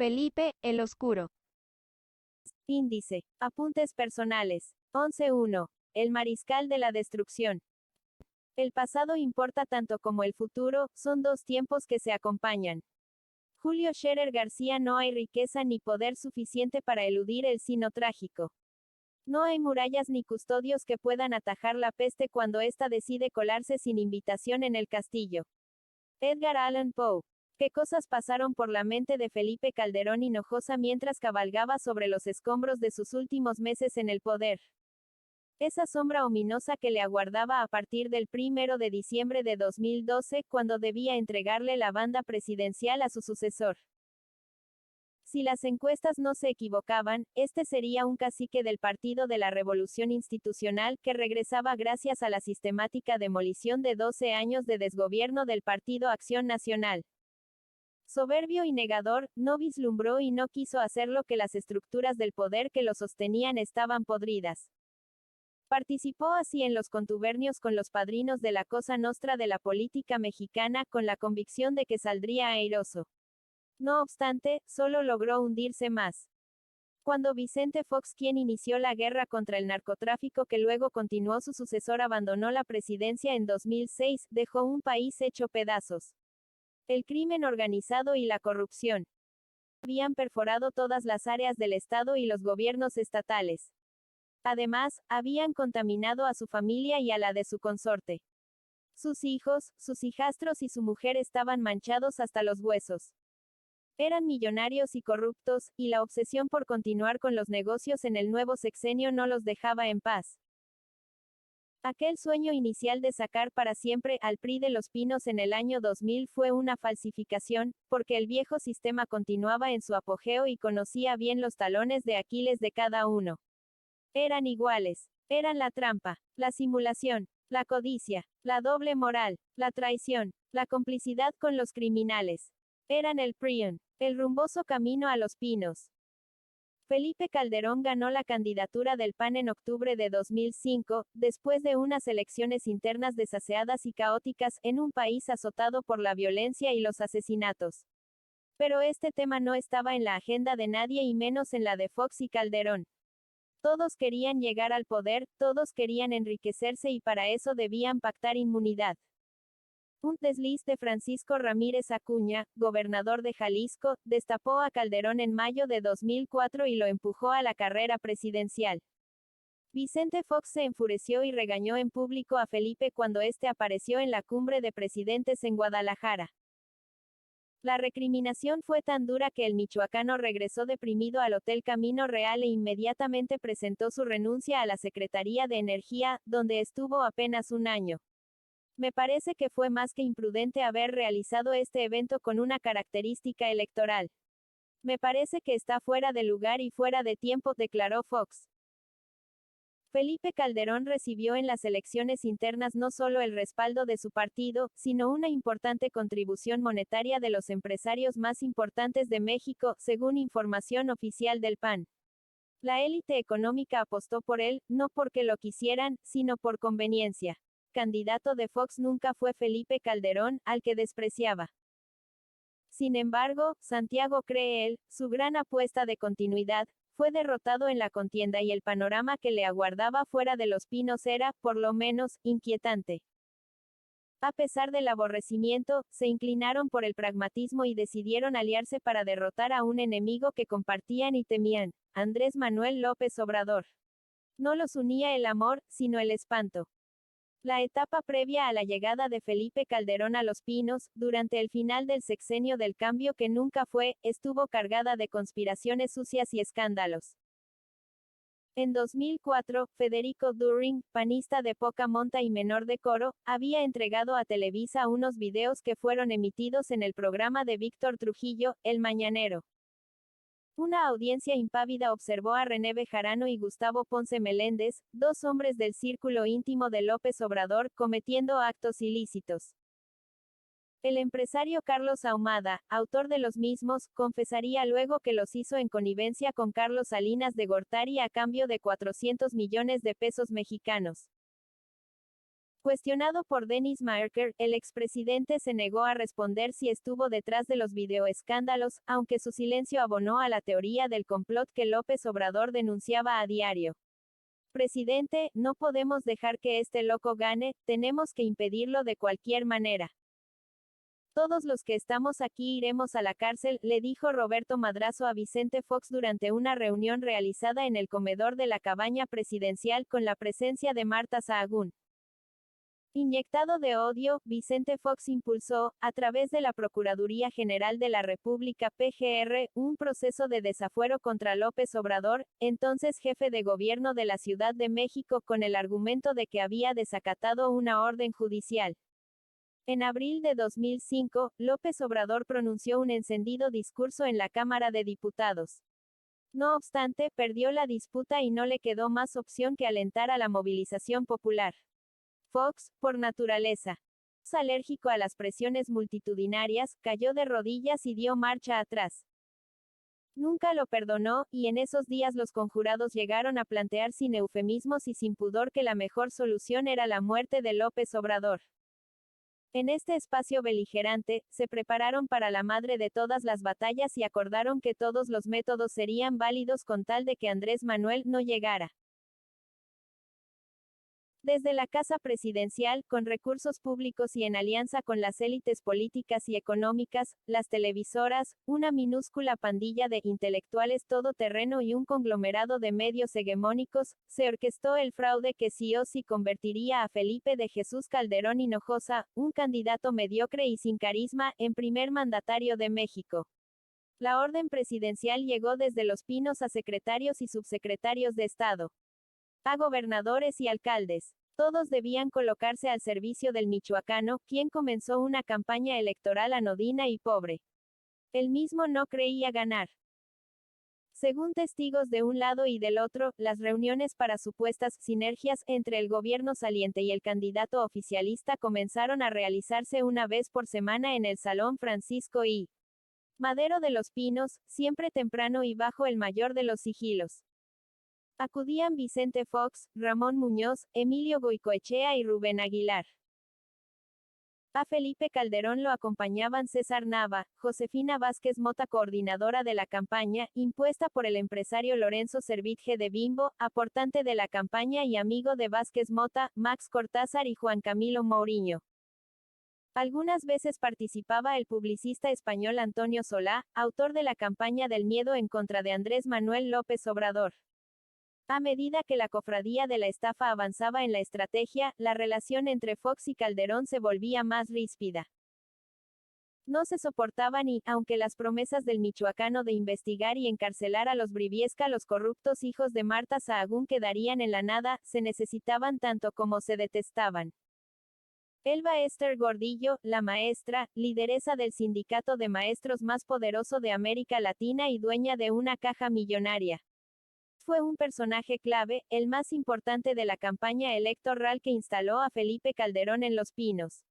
Felipe, el Oscuro. Índice. Apuntes personales. 11.1. El mariscal de la destrucción. El pasado importa tanto como el futuro, son dos tiempos que se acompañan. Julio Scherer García. No hay riqueza ni poder suficiente para eludir el sino trágico. No hay murallas ni custodios que puedan atajar la peste cuando ésta decide colarse sin invitación en el castillo. Edgar Allan Poe. ¿Qué cosas pasaron por la mente de Felipe Calderón Hinojosa mientras cabalgaba sobre los escombros de sus últimos meses en el poder? Esa sombra ominosa que le aguardaba a partir del 1 de diciembre de 2012, cuando debía entregarle la banda presidencial a su sucesor. Si las encuestas no se equivocaban, este sería un cacique del Partido de la Revolución Institucional, que regresaba gracias a la sistemática demolición de 12 años de desgobierno del Partido Acción Nacional. Soberbio y negador, no vislumbró y no quiso hacerlo que las estructuras del poder que lo sostenían estaban podridas. Participó así en los contubernios con los padrinos de la Cosa Nostra de la política mexicana, con la convicción de que saldría airoso. No obstante, solo logró hundirse más. Cuando Vicente Fox, quien inició la guerra contra el narcotráfico que luego continuó su sucesor, abandonó la presidencia en 2006, dejó un país hecho pedazos. El crimen organizado y la corrupción habían perforado todas las áreas del Estado y los gobiernos estatales. Además, habían contaminado a su familia y a la de su consorte. Sus hijos, sus hijastros y su mujer estaban manchados hasta los huesos. Eran millonarios y corruptos, y la obsesión por continuar con los negocios en el nuevo sexenio no los dejaba en paz. Aquel sueño inicial de sacar para siempre al PRI de Los Pinos en el año 2000 fue una falsificación, porque el viejo sistema continuaba en su apogeo y conocía bien los talones de Aquiles de cada uno. Eran iguales. Eran la trampa, la simulación, la codicia, la doble moral, la traición, la complicidad con los criminales. Eran el PRIAN, el rumboso camino a Los Pinos. Felipe Calderón ganó la candidatura del PAN en octubre de 2005, después de unas elecciones internas desaseadas y caóticas, en un país azotado por la violencia y los asesinatos. Pero este tema no estaba en la agenda de nadie y menos en la de Fox y Calderón. Todos querían llegar al poder, todos querían enriquecerse y para eso debían pactar inmunidad. Un desliz de Francisco Ramírez Acuña, gobernador de Jalisco, destapó a Calderón en mayo de 2004 y lo empujó a la carrera presidencial. Vicente Fox se enfureció y regañó en público a Felipe cuando este apareció en la cumbre de presidentes en Guadalajara. La recriminación fue tan dura que el michoacano regresó deprimido al Hotel Camino Real e inmediatamente presentó su renuncia a la Secretaría de Energía, donde estuvo apenas un año. Me parece que fue más que imprudente haber realizado este evento con una característica electoral. Me parece que está fuera de lugar y fuera de tiempo, declaró Fox. Felipe Calderón recibió en las elecciones internas no solo el respaldo de su partido, sino una importante contribución monetaria de los empresarios más importantes de México, según información oficial del PAN. La élite económica apostó por él, no porque lo quisieran, sino por conveniencia. Candidato de Fox nunca fue Felipe Calderón, al que despreciaba. Sin embargo, Santiago Creel, su gran apuesta de continuidad, fue derrotado en la contienda y el panorama que le aguardaba fuera de Los Pinos era, por lo menos, inquietante. A pesar del aborrecimiento, se inclinaron por el pragmatismo y decidieron aliarse para derrotar a un enemigo que compartían y temían, Andrés Manuel López Obrador. No los unía el amor, sino el espanto. La etapa previa a la llegada de Felipe Calderón a Los Pinos, durante el final del sexenio del cambio que nunca fue, estuvo cargada de conspiraciones sucias y escándalos. En 2004, Federico During, panista de poca monta y menor decoro, había entregado a Televisa unos videos que fueron emitidos en el programa de Víctor Trujillo, El Mañanero. Una audiencia impávida observó a René Bejarano y Gustavo Ponce Meléndez, dos hombres del círculo íntimo de López Obrador, cometiendo actos ilícitos. El empresario Carlos Ahumada, autor de los mismos, confesaría luego que los hizo en connivencia con Carlos Salinas de Gortari a cambio de 400 millones de pesos mexicanos. Cuestionado por Dennis Merker, el expresidente se negó a responder si estuvo detrás de los videoescándalos, aunque su silencio abonó a la teoría del complot que López Obrador denunciaba a diario. Presidente, no podemos dejar que este loco gane, tenemos que impedirlo de cualquier manera. Todos los que estamos aquí iremos a la cárcel, le dijo Roberto Madrazo a Vicente Fox durante una reunión realizada en el comedor de la cabaña presidencial con la presencia de Marta Sahagún. Inyectado de odio, Vicente Fox impulsó, a través de la Procuraduría General de la República (PGR), un proceso de desafuero contra López Obrador, entonces jefe de gobierno de la Ciudad de México, con el argumento de que había desacatado una orden judicial. En abril de 2005, López Obrador pronunció un encendido discurso en la Cámara de Diputados. No obstante, perdió la disputa y no le quedó más opción que alentar a la movilización popular. Fox, por naturaleza alérgico a las presiones multitudinarias, cayó de rodillas y dio marcha atrás. Nunca lo perdonó, y en esos días los conjurados llegaron a plantear sin eufemismos y sin pudor que la mejor solución era la muerte de López Obrador. En este espacio beligerante, se prepararon para la madre de todas las batallas y acordaron que todos los métodos serían válidos con tal de que Andrés Manuel no llegara. Desde la Casa Presidencial, con recursos públicos y en alianza con las élites políticas y económicas, las televisoras, una minúscula pandilla de intelectuales todoterreno y un conglomerado de medios hegemónicos, se orquestó el fraude que sí o sí convertiría a Felipe de Jesús Calderón Hinojosa, un candidato mediocre y sin carisma, en primer mandatario de México. La orden presidencial llegó desde Los Pinos a secretarios y subsecretarios de Estado, a gobernadores y alcaldes. Todos debían colocarse al servicio del michoacano, quien comenzó una campaña electoral anodina y pobre. Él mismo no creía ganar. Según testigos de un lado y del otro, las reuniones para supuestas sinergias entre el gobierno saliente y el candidato oficialista comenzaron a realizarse una vez por semana en el Salón Francisco I. Madero de Los Pinos, siempre temprano y bajo el mayor de los sigilos. Acudían Vicente Fox, Ramón Muñoz, Emilio Goicoechea y Rubén Aguilar. A Felipe Calderón lo acompañaban César Nava, Josefina Vázquez Mota, coordinadora de la campaña, impuesta por el empresario Lorenzo Servitje de Bimbo, aportante de la campaña y amigo de Vázquez Mota, Max Cortázar y Juan Camilo Mourinho. Algunas veces participaba el publicista español Antonio Solá, autor de la campaña del miedo en contra de Andrés Manuel López Obrador. A medida que la cofradía de la estafa avanzaba en la estrategia, la relación entre Fox y Calderón se volvía más ríspida. No se soportaban y, aunque las promesas del michoacano de investigar y encarcelar a los Briviesca, los corruptos hijos de Marta Sahagún, quedarían en la nada, se necesitaban tanto como se detestaban. Elba Esther Gordillo, la maestra, lideresa del sindicato de maestros más poderoso de América Latina y dueña de una caja millonaria. Fue un personaje clave, el más importante de la campaña electoral que instaló a Felipe Calderón en Los Pinos.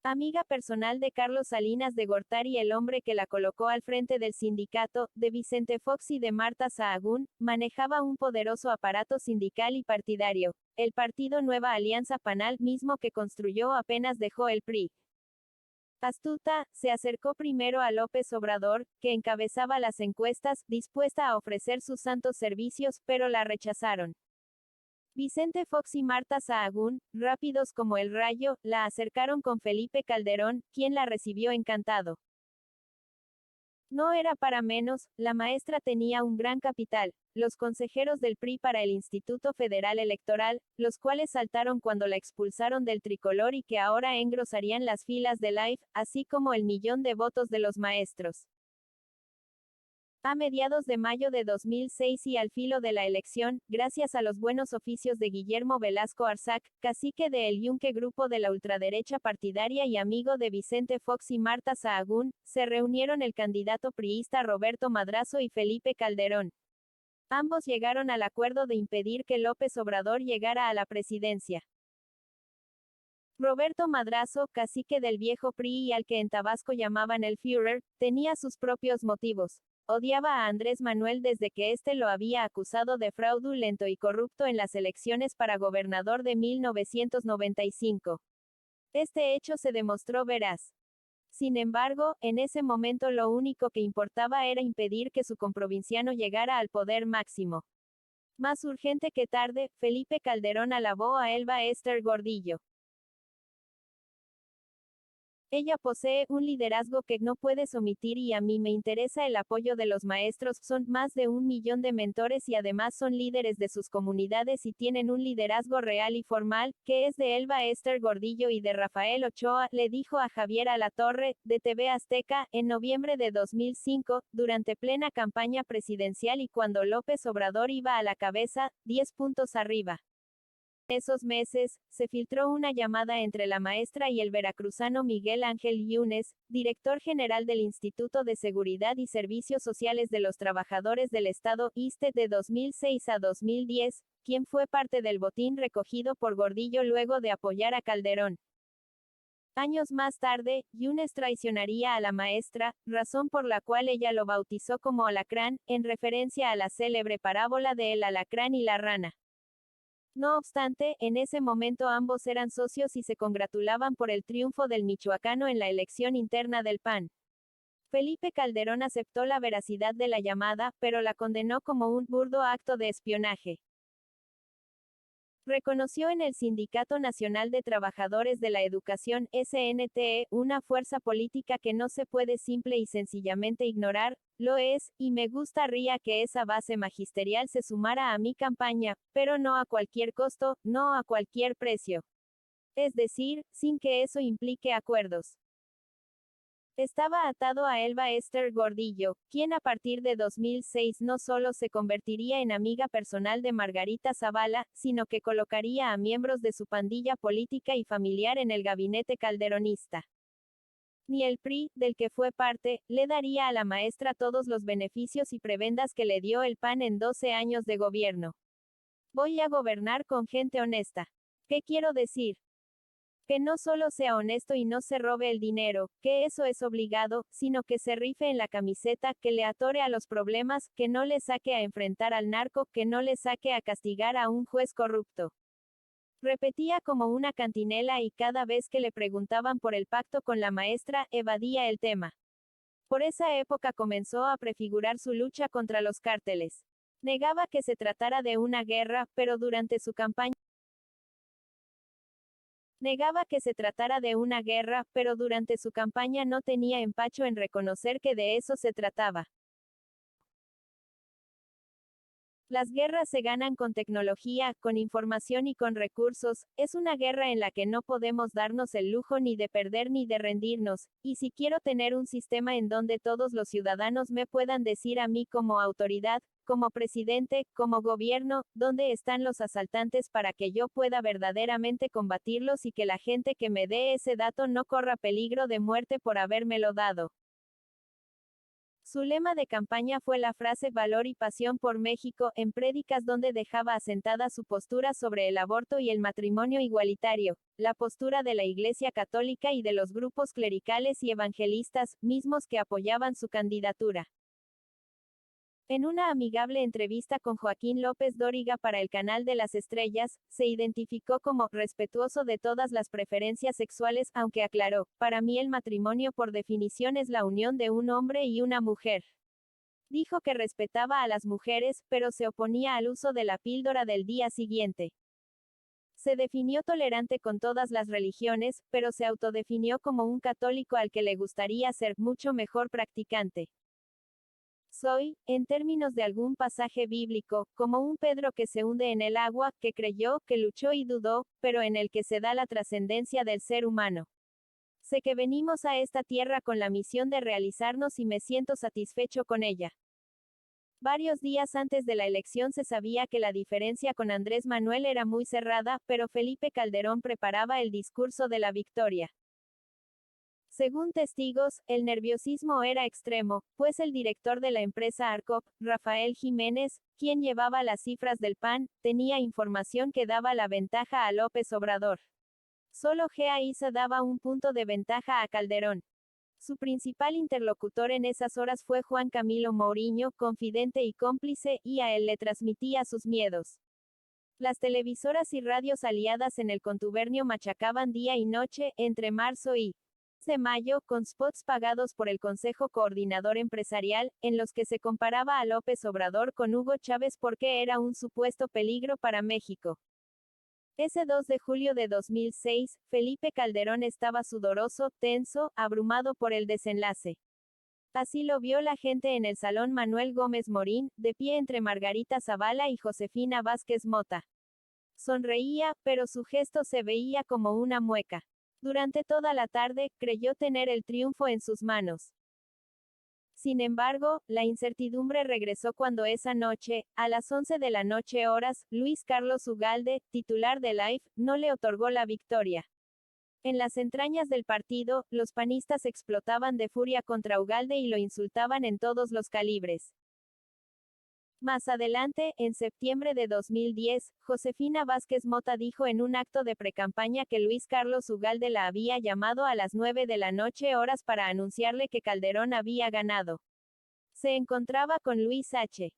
Amiga personal de Carlos Salinas de Gortari, el hombre que la colocó al frente del sindicato, de Vicente Fox y de Marta Sahagún, manejaba un poderoso aparato sindical y partidario, el partido Nueva Alianza Panal, mismo que construyó apenas dejó el PRI. Astuta, se acercó primero a López Obrador, que encabezaba las encuestas, dispuesta a ofrecer sus santos servicios, pero la rechazaron. Vicente Fox y Marta Sahagún, rápidos como el rayo, la acercaron con Felipe Calderón, quien la recibió encantado. No era para menos, la maestra tenía un gran capital, los consejeros del PRI para el Instituto Federal Electoral, los cuales saltaron cuando la expulsaron del tricolor y que ahora engrosarían las filas de Life, así como el millón de votos de los maestros. A mediados de mayo de 2006 y al filo de la elección, gracias a los buenos oficios de Guillermo Velasco Arzac, cacique de El Yunque, grupo de la ultraderecha partidaria y amigo de Vicente Fox y Marta Sahagún, se reunieron el candidato priista Roberto Madrazo y Felipe Calderón. Ambos llegaron al acuerdo de impedir que López Obrador llegara a la presidencia. Roberto Madrazo, cacique del viejo PRI y al que en Tabasco llamaban el Führer, tenía sus propios motivos. odiaba a Andrés Manuel desde que éste lo había acusado de fraudulento y corrupto en las elecciones para gobernador de 1995. Este hecho se demostró veraz. Sin embargo, en ese momento lo único que importaba era impedir que su comprovinciano llegara al poder máximo. Más urgente que tarde, Felipe Calderón alabó a Elba Ester Gordillo. Ella posee un liderazgo que no puedes omitir y a mí me interesa el apoyo de los maestros, son más de 1 millón de mentores y además son líderes de sus comunidades y tienen un liderazgo real y formal, que es de Elba Ester Gordillo y de Rafael Ochoa, le dijo a Javier Alatorre, de TV Azteca, en noviembre de 2005, durante plena campaña presidencial y cuando López Obrador iba a la cabeza, 10 puntos arriba. Esos meses, se filtró una llamada entre la maestra y el veracruzano Miguel Ángel Yunes, director general del Instituto de Seguridad y Servicios Sociales de los Trabajadores del Estado, ISSSTE, de 2006 a 2010, quien fue parte del botín recogido por Gordillo luego de apoyar a Calderón. Años más tarde, Yunes traicionaría a la maestra, razón por la cual ella lo bautizó como alacrán, en referencia a la célebre parábola de el alacrán y la rana. No obstante, en ese momento ambos eran socios y se congratulaban por el triunfo del michoacano en la elección interna del PAN. Felipe Calderón aceptó la veracidad de la llamada, pero la condenó como un burdo acto de espionaje. Reconoció en el Sindicato Nacional de Trabajadores de la Educación, SNTE, una fuerza política que no se puede simple y sencillamente ignorar, lo es, y me gustaría que esa base magisterial se sumara a mi campaña, pero no a cualquier costo, no a cualquier precio. Es decir, sin que eso implique acuerdos. Estaba atado a Elba Ester Gordillo, quien a partir de 2006 no solo se convertiría en amiga personal de Margarita Zavala, sino que colocaría a miembros de su pandilla política y familiar en el gabinete calderonista. Ni el PRI, del que fue parte, le daría a la maestra todos los beneficios y prebendas que le dio el PAN en 12 años de gobierno. Voy a gobernar con gente honesta. ¿Qué quiero decir? Que no solo sea honesto y no se robe el dinero, que eso es obligado, sino que se rife en la camiseta, que le atore a los problemas, que no le saque a enfrentar al narco, que no le saque a castigar a un juez corrupto. Repetía como una cantinela y cada vez que le preguntaban por el pacto con la maestra, evadía el tema. Por esa época comenzó a prefigurar su lucha contra los cárteles. Negaba que se tratara de una guerra, pero durante su campaña no tenía empacho en reconocer que de eso se trataba. Las guerras se ganan con tecnología, con información y con recursos, es una guerra en la que no podemos darnos el lujo ni de perder ni de rendirnos, y si quiero tener un sistema en donde todos los ciudadanos me puedan decir a mí como autoridad, como presidente, como gobierno, dónde están los asaltantes para que yo pueda verdaderamente combatirlos y que la gente que me dé ese dato no corra peligro de muerte por habérmelo dado. Su lema de campaña fue la frase Valor y pasión por México, en prédicas donde dejaba asentada su postura sobre el aborto y el matrimonio igualitario, la postura de la Iglesia Católica y de los grupos clericales y evangelistas, mismos que apoyaban su candidatura. En una amigable entrevista con Joaquín López Dóriga para el Canal de las Estrellas, se identificó como respetuoso de todas las preferencias sexuales, aunque aclaró, para mí el matrimonio por definición es la unión de un hombre y una mujer. Dijo que respetaba a las mujeres, pero se oponía al uso de la píldora del día siguiente. Se definió tolerante con todas las religiones, pero se autodefinió como un católico al que le gustaría ser mucho mejor practicante. Soy, en términos de algún pasaje bíblico, como un Pedro que se hunde en el agua, que creyó, que luchó y dudó, pero en el que se da la trascendencia del ser humano. Sé que venimos a esta tierra con la misión de realizarnos y me siento satisfecho con ella. Varios días antes de la elección se sabía que la diferencia con Andrés Manuel era muy cerrada, pero Felipe Calderón preparaba el discurso de la victoria. Según testigos, el nerviosismo era extremo, pues el director de la empresa Arcop, Rafael Jiménez, quien llevaba las cifras del PAN, tenía información que daba la ventaja a López Obrador. Solo G.A.I.S.A. daba un punto de ventaja a Calderón. Su principal interlocutor en esas horas fue Juan Camilo Mourinho, confidente y cómplice, y a él le transmitía sus miedos. Las televisoras y radios aliadas en el contubernio machacaban día y noche, entre marzo y de mayo, con spots pagados por el Consejo Coordinador Empresarial, en los que se comparaba a López Obrador con Hugo Chávez porque era un supuesto peligro para México. Ese 2 de julio de 2006, Felipe Calderón estaba sudoroso, tenso, abrumado por el desenlace. Así lo vio la gente en el Salón Manuel Gómez Morín, de pie entre Margarita Zavala y Josefina Vázquez Mota. Sonreía, pero su gesto se veía como una mueca. Durante toda la tarde, creyó tener el triunfo en sus manos. Sin embargo, la incertidumbre regresó cuando esa noche, a las 11 de la noche horas, Luis Carlos Ugalde, titular de Life, no le otorgó la victoria. En las entrañas del partido, los panistas explotaban de furia contra Ugalde y lo insultaban en todos los calibres. Más adelante, en septiembre de 2010, Josefina Vázquez Mota dijo en un acto de precampaña que Luis Carlos Ugalde la había llamado a las 9 de la noche horas para anunciarle que Calderón había ganado. Se encontraba con Luis H.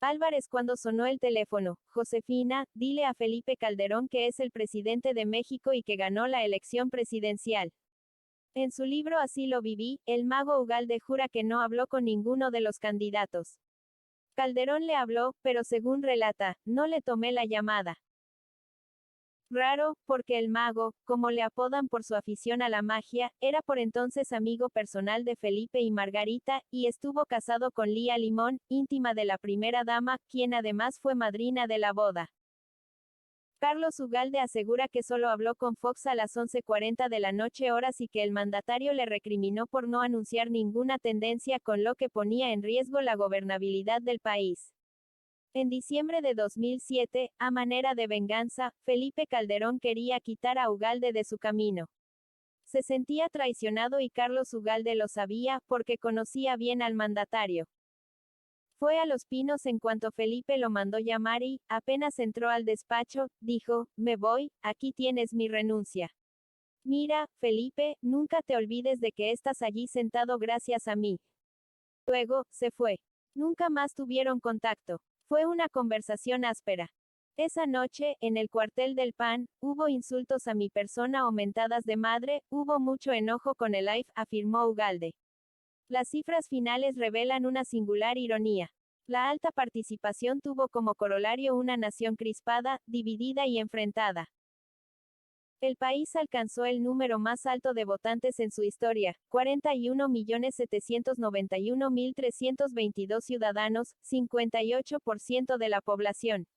Álvarez cuando sonó el teléfono. Josefina, dile a Felipe Calderón que es el presidente de México y que ganó la elección presidencial. En su libro Así lo viví, el mago Ugalde jura que no habló con ninguno de los candidatos. Calderón le habló, pero según relata, no le tomé la llamada. Raro, porque el mago, como le apodan por su afición a la magia, era por entonces amigo personal de Felipe y Margarita, y estuvo casado con Lía Limón, íntima de la primera dama, quien además fue madrina de la boda. Carlos Ugalde asegura que solo habló con Fox a las 11:40 de la noche horas y que el mandatario le recriminó por no anunciar ninguna tendencia con lo que ponía en riesgo la gobernabilidad del país. En diciembre de 2007, a manera de venganza, Felipe Calderón quería quitar a Ugalde de su camino. Se sentía traicionado y Carlos Ugalde lo sabía, porque conocía bien al mandatario. Fue a Los Pinos en cuanto Felipe lo mandó llamar y, apenas entró al despacho, dijo, me voy, aquí tienes mi renuncia. Mira, Felipe, nunca te olvides de que estás allí sentado gracias a mí. Luego, se fue. Nunca más tuvieron contacto. Fue una conversación áspera. Esa noche, en el cuartel del PAN, hubo insultos a mi persona o mentadas de madre, hubo mucho enojo con el AIF, afirmó Ugalde. Las cifras finales revelan una singular ironía. La alta participación tuvo como corolario una nación crispada, dividida y enfrentada. El país alcanzó el número más alto de votantes en su historia, 41.791.322 ciudadanos, 58% de la población.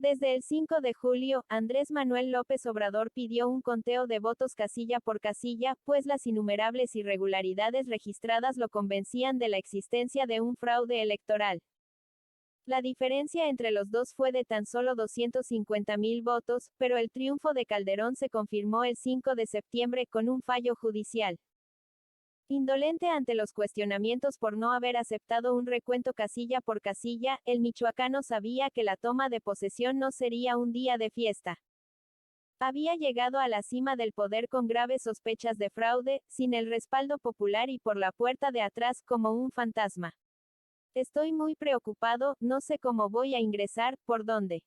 Desde el 5 de julio, Andrés Manuel López Obrador pidió un conteo de votos casilla por casilla, pues las innumerables irregularidades registradas lo convencían de la existencia de un fraude electoral. La diferencia entre los dos fue de tan solo 250.000 votos, pero el triunfo de Calderón se confirmó el 5 de septiembre con un fallo judicial. Indolente ante los cuestionamientos por no haber aceptado un recuento casilla por casilla, el michoacano sabía que la toma de posesión no sería un día de fiesta. Había llegado a la cima del poder con graves sospechas de fraude, sin el respaldo popular y por la puerta de atrás como un fantasma. Estoy muy preocupado, no sé cómo voy a ingresar, por dónde.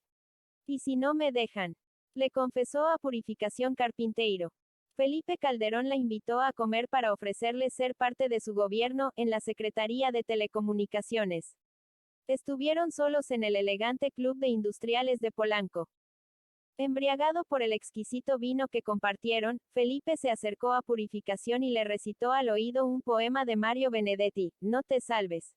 ¿Y si no me dejan? Le confesó a Purificación Carpinteiro. Felipe Calderón la invitó a comer para ofrecerle ser parte de su gobierno, en la Secretaría de Telecomunicaciones. Estuvieron solos en el elegante Club de Industriales de Polanco. Embriagado por el exquisito vino que compartieron, Felipe se acercó a Purificación y le recitó al oído un poema de Mario Benedetti, No te salves.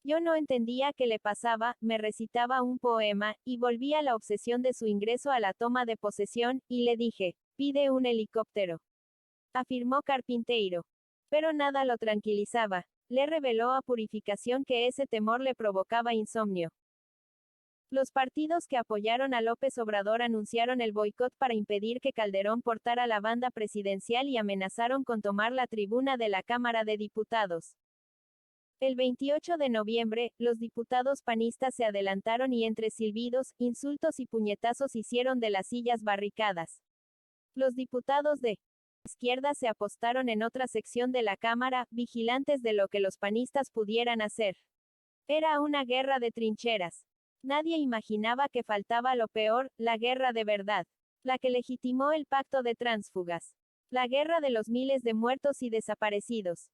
Yo no entendía qué le pasaba, me recitaba un poema, y volví a la obsesión de su ingreso a la toma de posesión, y le dije, pide un helicóptero. Afirmó Carpinteiro. Pero nada lo tranquilizaba. Le reveló a Purificación que ese temor le provocaba insomnio. Los partidos que apoyaron a López Obrador anunciaron el boicot para impedir que Calderón portara la banda presidencial y amenazaron con tomar la tribuna de la Cámara de Diputados. El 28 de noviembre, los diputados panistas se adelantaron y entre silbidos, insultos y puñetazos hicieron de las sillas barricadas. Los diputados de izquierda se apostaron en otra sección de la Cámara, vigilantes de lo que los panistas pudieran hacer. Era una guerra de trincheras. Nadie imaginaba que faltaba lo peor, la guerra de verdad. La que legitimó el pacto de tránsfugas. La guerra de los miles de muertos y desaparecidos.